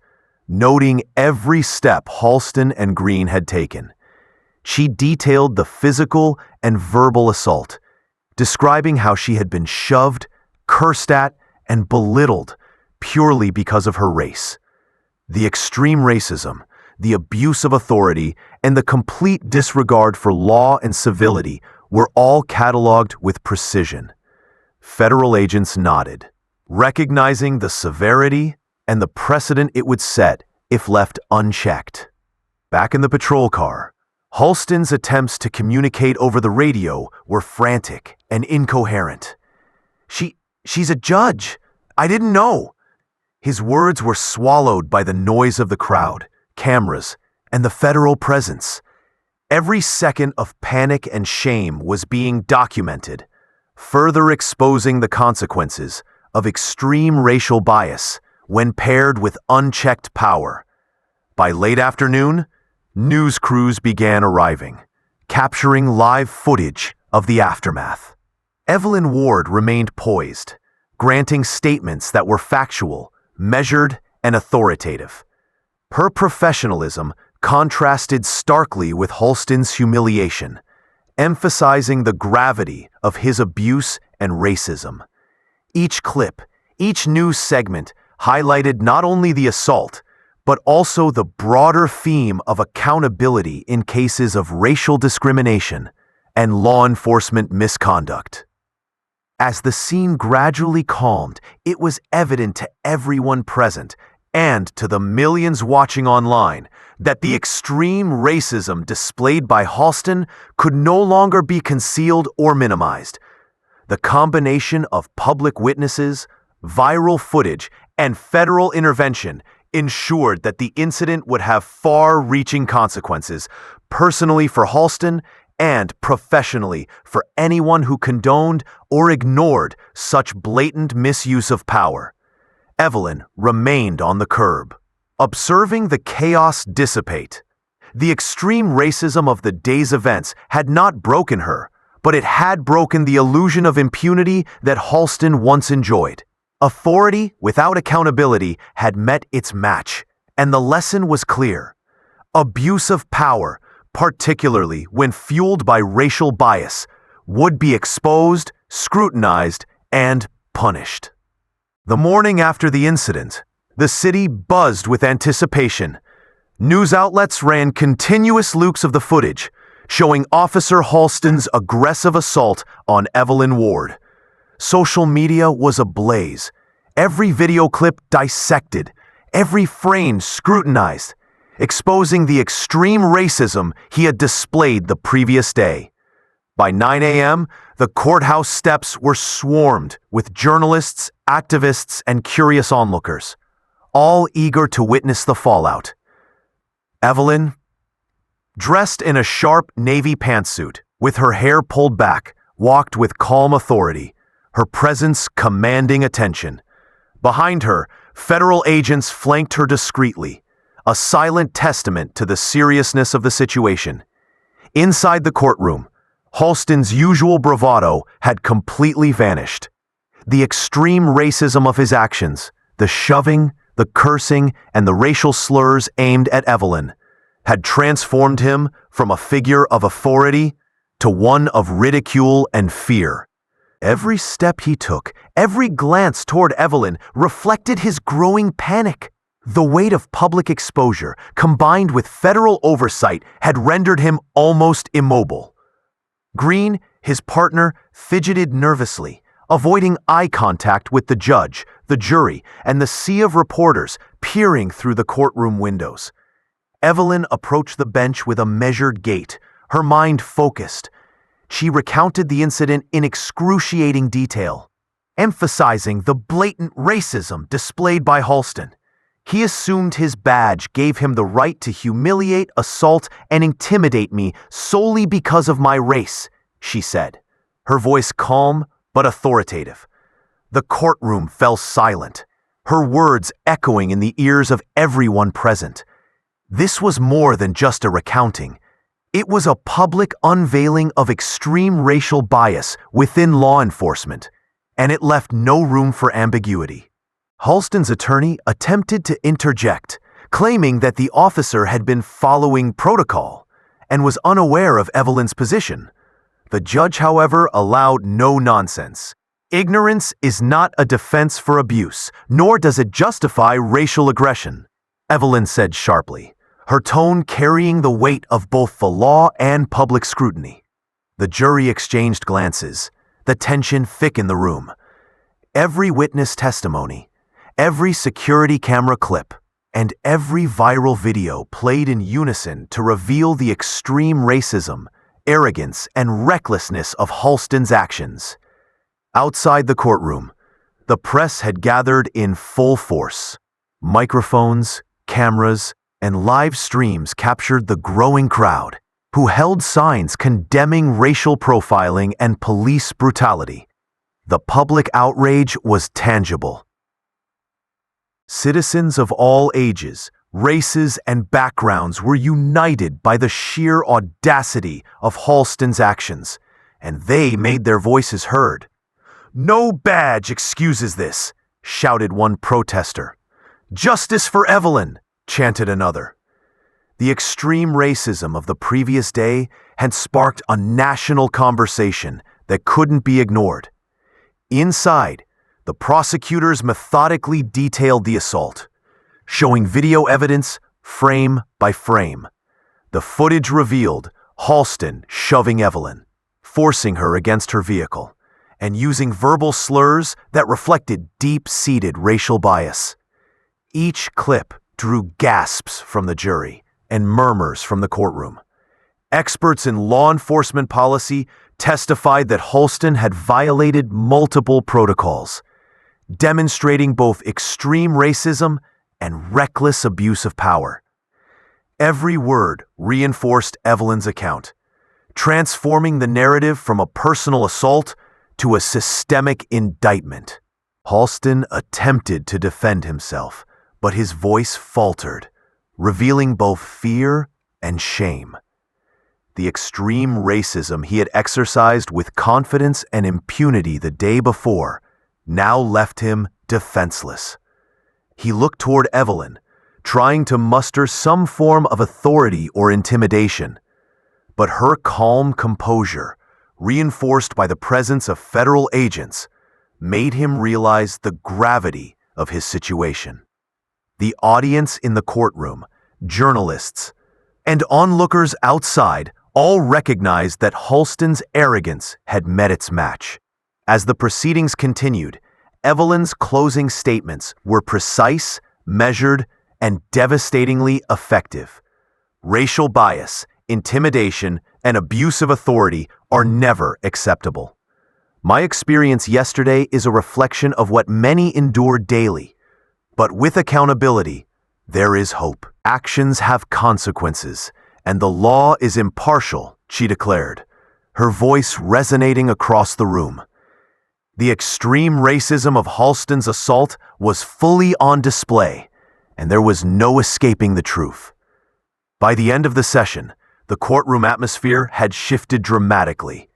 noting every step Halston and Green had taken. She detailed the physical and verbal assault, describing how she had been shoved, cursed at, and belittled purely because of her race. The extreme racism, the abuse of authority, and the complete disregard for law and civility were all cataloged with precision. Federal agents nodded, recognizing the severity and the precedent it would set if left unchecked. Back in the patrol car, Halston's attempts to communicate over the radio were frantic and incoherent. She's a judge. I didn't know." His words were swallowed by the noise of the crowd, cameras, and the federal presence. Every second of panic and shame was being documented, further exposing the consequences of extreme racial bias when paired with unchecked power. By late afternoon, news crews began arriving, capturing live footage of the aftermath. Evelyn Ward remained poised, granting statements that were factual, measured, and authoritative. Her professionalism contrasted starkly with Halston's humiliation, emphasizing the gravity of his abuse and racism. Each clip, each news segment highlighted not only the assault, but also the broader theme of accountability in cases of racial discrimination and law enforcement misconduct. As the scene gradually calmed, it was evident to everyone present and to the millions watching online that the extreme racism displayed by Halston could no longer be concealed or minimized. The combination of public witnesses, viral footage, and federal intervention ensured that the incident would have far-reaching consequences, personally for Halston and professionally for anyone who condoned or ignored such blatant misuse of power. Evelyn remained on the curb, observing the chaos dissipate. The extreme racism of the day's events had not broken her, but it had broken the illusion of impunity that Halston once enjoyed. Authority without accountability had met its match, and the lesson was clear. Abuse of power, particularly when fueled by racial bias, would be exposed, scrutinized, and punished. The morning after the incident, the city buzzed with anticipation. News outlets ran continuous loops of the footage, showing Officer Halston's aggressive assault on Evelyn Ward. Social media was ablaze. Every video clip dissected, every frame scrutinized, exposing the extreme racism he had displayed the previous day. By 9 a.m., the courthouse steps were swarmed with journalists, activists, and curious onlookers, all eager to witness the fallout. Evelyn, dressed in a sharp navy pantsuit, with her hair pulled back, walked with calm authority, her presence commanding attention. Behind her, federal agents flanked her discreetly, a silent testament to the seriousness of the situation. Inside the courtroom, Halston's usual bravado had completely vanished. The extreme racism of his actions, the shoving, the cursing, and the racial slurs aimed at Evelyn, had transformed him from a figure of authority to one of ridicule and fear. Every step he took, every glance toward Evelyn reflected his growing panic. The weight of public exposure, combined with federal oversight, had rendered him almost immobile. Green, his partner, fidgeted nervously, avoiding eye contact with the judge, the jury, and the sea of reporters peering through the courtroom windows. Evelyn approached the bench with a measured gait, her mind focused. She recounted the incident in excruciating detail, emphasizing the blatant racism displayed by Halston. He assumed his badge gave him the right to humiliate, assault, and intimidate me solely because of my race, she said, her voice calm but authoritative. The courtroom fell silent, her words echoing in the ears of everyone present. This was more than just a recounting. It was a public unveiling of extreme racial bias within law enforcement, and it left no room for ambiguity. Halston's attorney attempted to interject, claiming that the officer had been following protocol and was unaware of Evelyn's position. The judge, however, allowed no nonsense. Ignorance is not a defense for abuse, nor does it justify racial aggression, Evelyn said sharply, her tone carrying the weight of both the law and public scrutiny. The jury exchanged glances, the tension thick in the room. Every witness testimony, every security camera clip, and every viral video played in unison to reveal the extreme racism, arrogance, and recklessness of Halston's actions. Outside the courtroom, the press had gathered in full force. Microphones, cameras, and live streams captured the growing crowd, who held signs condemning racial profiling and police brutality. The public outrage was tangible. Citizens of all ages, races, and backgrounds were united by the sheer audacity of Halston's actions, and they made their voices heard. No badge excuses this, shouted one protester. Justice for Evelyn, chanted another. The extreme racism of the previous day had sparked a national conversation that couldn't be ignored. Inside, the prosecutors methodically detailed the assault, showing video evidence frame by frame. The footage revealed Halston shoving Evelyn, forcing her against her vehicle, and using verbal slurs that reflected deep-seated racial bias. Each clip drew gasps from the jury and murmurs from the courtroom. Experts in law enforcement policy testified that Halston had violated multiple protocols, demonstrating both extreme racism and reckless abuse of power. Every word reinforced Evelyn's account, transforming the narrative from a personal assault to a systemic indictment. Halston attempted to defend himself, but his voice faltered, revealing both fear and shame. The extreme racism he had exercised with confidence and impunity the day before now left him defenseless. He looked toward Evelyn, trying to muster some form of authority or intimidation. But her calm composure, reinforced by the presence of federal agents, made him realize the gravity of his situation. The audience in the courtroom, journalists, and onlookers outside all recognized that Halston's arrogance had met its match. As the proceedings continued, Evelyn's closing statements were precise, measured, and devastatingly effective. Racial bias, intimidation, and abuse of authority are never acceptable. My experience yesterday is a reflection of what many endure daily. But with accountability, there is hope. Actions have consequences, and the law is impartial, she declared, her voice resonating across the room. The extreme racism of Halston's assault was fully on display, and there was no escaping the truth. By the end of the session, the courtroom atmosphere had shifted dramatically.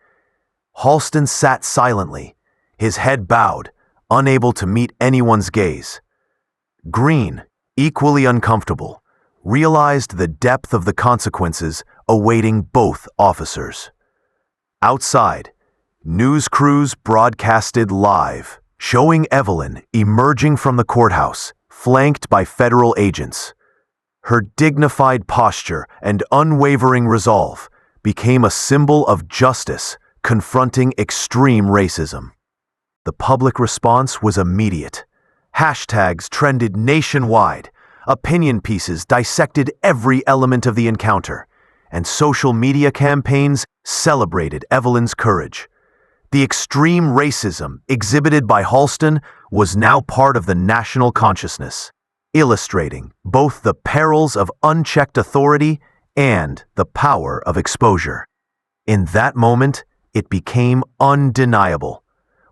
Halston sat silently, his head bowed, unable to meet anyone's gaze. Green, equally uncomfortable, realized the depth of the consequences awaiting both officers. Outside, news crews broadcasted live, showing Evelyn emerging from the courthouse, flanked by federal agents. Her dignified posture and unwavering resolve became a symbol of justice confronting extreme racism. The public response was immediate. Hashtags trended nationwide, opinion pieces dissected every element of the encounter, and social media campaigns celebrated Evelyn's courage. The extreme racism exhibited by Halston was now part of the national consciousness, illustrating both the perils of unchecked authority and the power of exposure. In that moment, it became undeniable.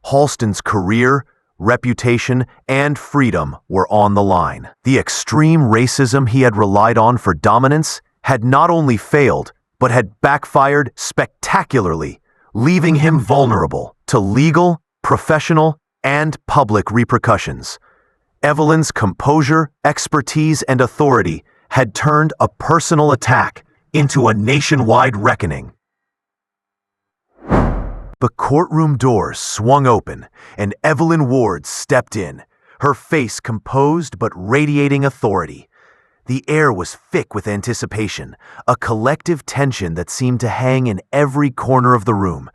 Halston's career, reputation, and freedom were on the line. The extreme racism he had relied on for dominance had not only failed, but had backfired spectacularly, leaving him vulnerable to legal, professional, and public repercussions. Evelyn's composure, expertise, and authority had turned a personal attack into a nationwide reckoning. The courtroom doors swung open, and Evelyn Ward stepped in, her face composed but radiating authority. The air was thick with anticipation, a collective tension that seemed to hang in every corner of the room.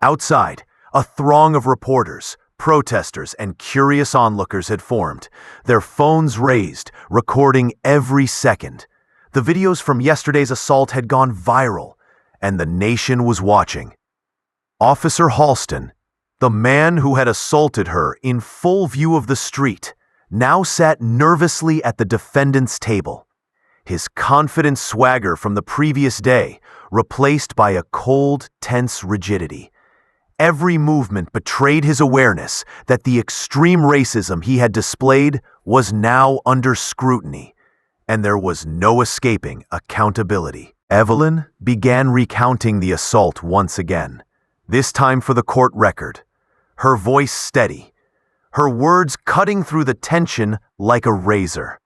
Outside, a throng of reporters, protesters, and curious onlookers had formed, their phones raised, recording every second. The videos from yesterday's assault had gone viral, and the nation was watching. Officer Halston, the man who had assaulted her in full view of the street, now sat nervously at the defendant's table, his confident swagger from the previous day replaced by a cold, tense rigidity. Every movement betrayed his awareness that the extreme racism he had displayed was now under scrutiny, and there was no escaping accountability. Evelyn began recounting the assault once again, this time for the court record. her voice steady, her words cutting through the tension like a razor.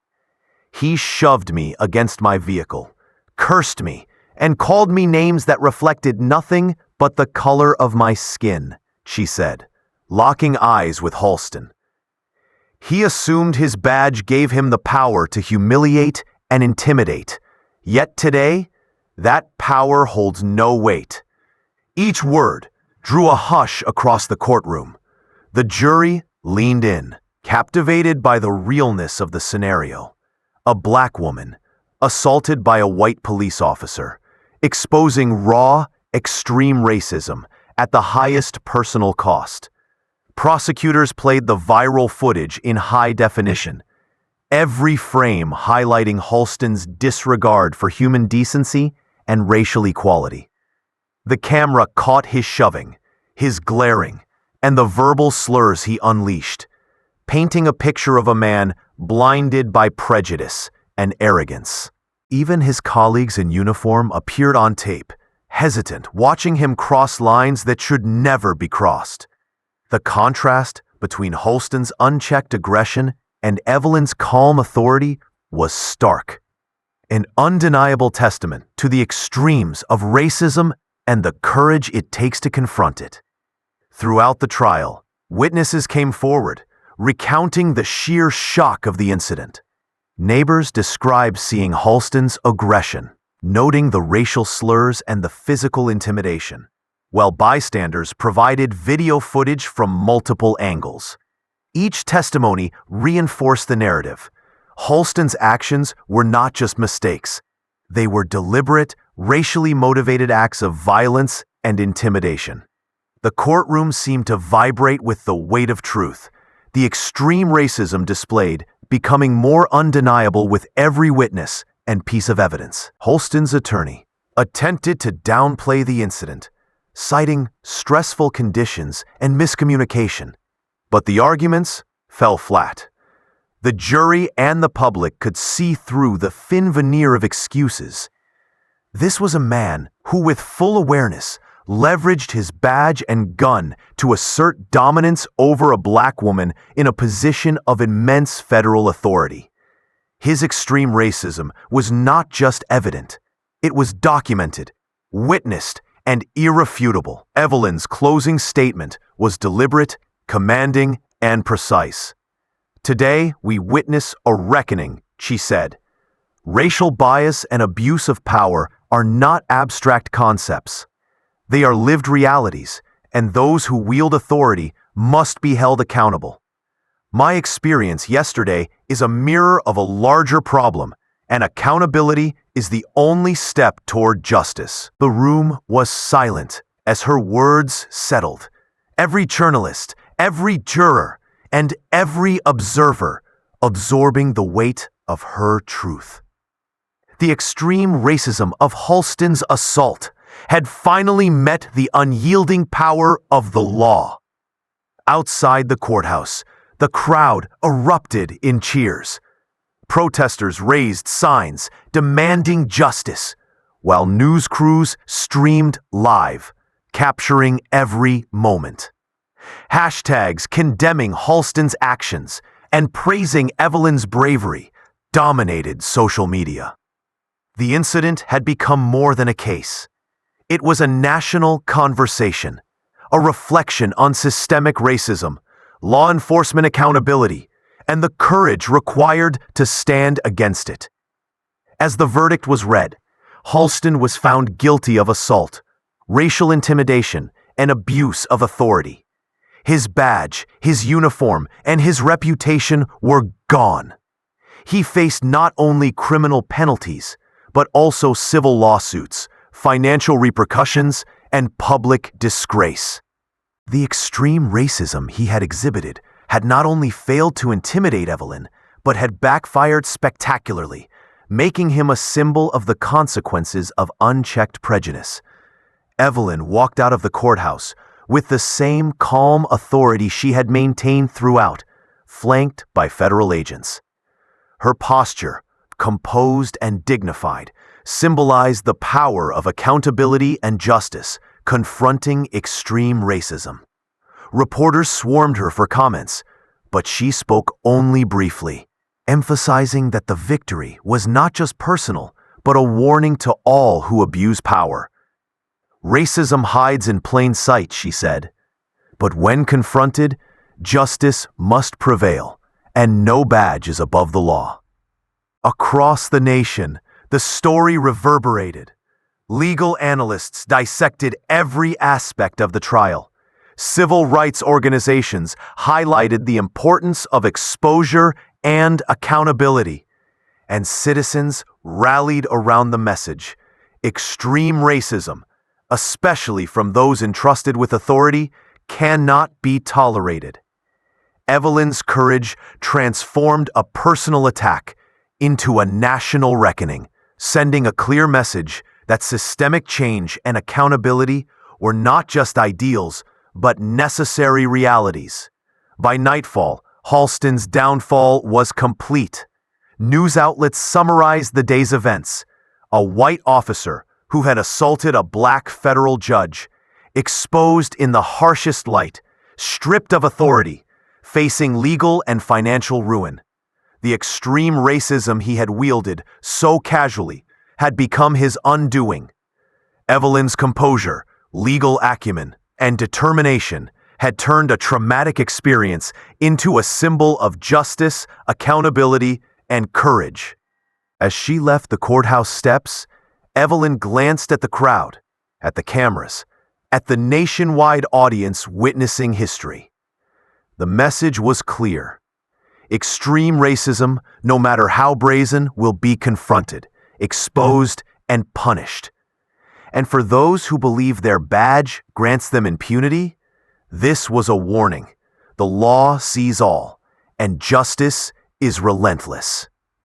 He shoved me against my vehicle, cursed me, and called me names that reflected nothing but the color of my skin, she said, locking eyes with Halston. He assumed his badge gave him the power to humiliate and intimidate, yet today, that power holds no weight. Each word drew a hush across the courtroom. The jury leaned in, captivated by the realness of the scenario. A black woman, assaulted by a white police officer, exposing raw, extreme racism at the highest personal cost. Prosecutors played the viral footage in high definition, every frame highlighting Halston's disregard for human decency and racial equality. The camera caught his shoving, his glaring, and the verbal slurs he unleashed, painting a picture of a man blinded by prejudice and arrogance. Even his colleagues in uniform appeared on tape, hesitant, watching him cross lines that should never be crossed. The contrast between Halston's unchecked aggression and Evelyn's calm authority was stark, an undeniable testament to the extremes of racism and the courage it takes to confront it. Throughout the trial, witnesses came forward, recounting the sheer shock of the incident. Neighbors described seeing Halston's aggression, noting the racial slurs and the physical intimidation, while bystanders provided video footage from multiple angles. Each testimony reinforced the narrative. Halston's actions were not just mistakes. They were deliberate, racially motivated acts of violence and intimidation. The courtroom seemed to vibrate with the weight of truth, the extreme racism displayed becoming more undeniable with every witness and piece of evidence. Halston's attorney attempted to downplay the incident, citing stressful conditions and miscommunication, but the arguments fell flat. The jury and the public could see through the thin veneer of excuses. This was a man who, with full awareness, leveraged his badge and gun to assert dominance over a black woman in a position of immense federal authority. His extreme racism was not just evident, it was documented, witnessed, and irrefutable. Evelyn's closing statement was deliberate, commanding, and precise. "Today, we witness a reckoning," she said. "Racial bias and abuse of power are not abstract concepts. They are lived realities, and those who wield authority must be held accountable. My experience yesterday is a mirror of a larger problem, and accountability is the only step toward justice." The room was silent as her words settled. Every journalist, every juror, and every observer absorbing the weight of her truth. The extreme racism of Halston's assault had finally met the unyielding power of the law. Outside the courthouse, the crowd erupted in cheers. Protesters raised signs demanding justice, while news crews streamed live, capturing every moment. Hashtags condemning Halston's actions and praising Evelyn's bravery dominated social media. The incident had become more than a case. It was a national conversation, a reflection on systemic racism, law enforcement accountability, and the courage required to stand against it. As the verdict was read, Halston was found guilty of assault, racial intimidation, and abuse of authority. His badge, his uniform, and his reputation were gone. He faced not only criminal penalties, but also civil lawsuits, financial repercussions, and public disgrace. The extreme racism he had exhibited had not only failed to intimidate Evelyn, but had backfired spectacularly, making him a symbol of the consequences of unchecked prejudice. Evelyn walked out of the courthouse with the same calm authority she had maintained throughout, flanked by federal agents. Her posture, composed and dignified, symbolized the power of accountability and justice confronting extreme racism. Reporters swarmed her for comments, but she spoke only briefly, emphasizing that the victory was not just personal, but a warning to all who abuse power. Racism hides in plain sight, she said, but when confronted, justice must prevail, and no badge is above the law. Across the nation, the story reverberated. Legal analysts dissected every aspect of the trial. Civil rights organizations highlighted the importance of exposure and accountability, and citizens rallied around the message: extreme racism, especially from those entrusted with authority, cannot be tolerated. Evelyn's courage transformed a personal attack into a national reckoning, sending a clear message that systemic change and accountability were not just ideals, but necessary realities. By nightfall, Halston's downfall was complete. News outlets summarized the day's events. A white officer who had assaulted a black federal judge, exposed in the harshest light, stripped of authority, facing legal and financial ruin. The extreme racism he had wielded so casually had become his undoing. Evelyn's composure, legal acumen, and determination had turned a traumatic experience into a symbol of justice, accountability, and courage. As she left the courthouse steps, Evelyn glanced at the crowd, at the cameras, at the nationwide audience witnessing history. The message was clear. Extreme racism, no matter how brazen, will be confronted, exposed, and punished. And for those who believe their badge grants them impunity, this was a warning. The law sees all, and justice is relentless.